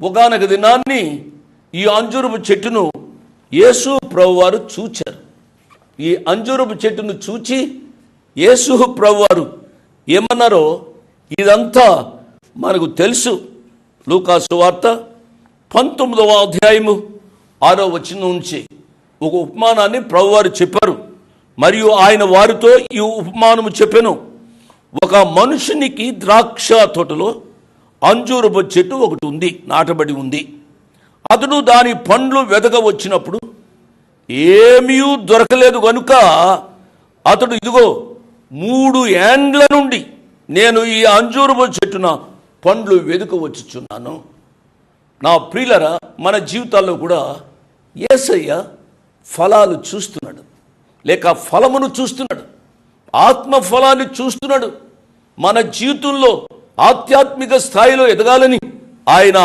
ఒకానొక దినాన్ని ఈ అంజూరపు చెట్టును యేసు ప్రభువారు చూచారు. ఈ అంజూరపు చెట్టును చూచి యేసు ప్రభువారు ఏమన్నారో ఇదంతా మనకు తెలుసు. లూకాసు వార్త 19వ అధ్యాయము 6వ వచనం నుంచి ఒక ఉపమానాన్ని ప్రభువారు చెప్పారు. మరియు ఆయన వారితో ఈ ఉపమానము చెప్పెను. ఒక మనుషునికి ద్రాక్ష తోటలో అంజూరపు చెట్టు ఒకటి ఉంది, నాటబడి ఉంది. అతడు దాని పండ్లు వెదక వచ్చినప్పుడు ఏమీ దొరకలేదు కనుక అతడు ఇదిగో 3 ఏండ్ల నుండి నేను ఈ అంజూరపు చెట్టున పండ్లు వెదుక వచ్చుచున్నాను. నా ప్రియులరా, మన జీవితాల్లో కూడా యేసయ్య ఫలాలు చూస్తున్నాడు, లేక ఫలమును చూస్తున్నాడు, ఆత్మ ఫలాన్ని చూస్తున్నాడు. మన జీవితంలో ఆధ్యాత్మిక స్థాయిలో ఎదగాలని ఆయన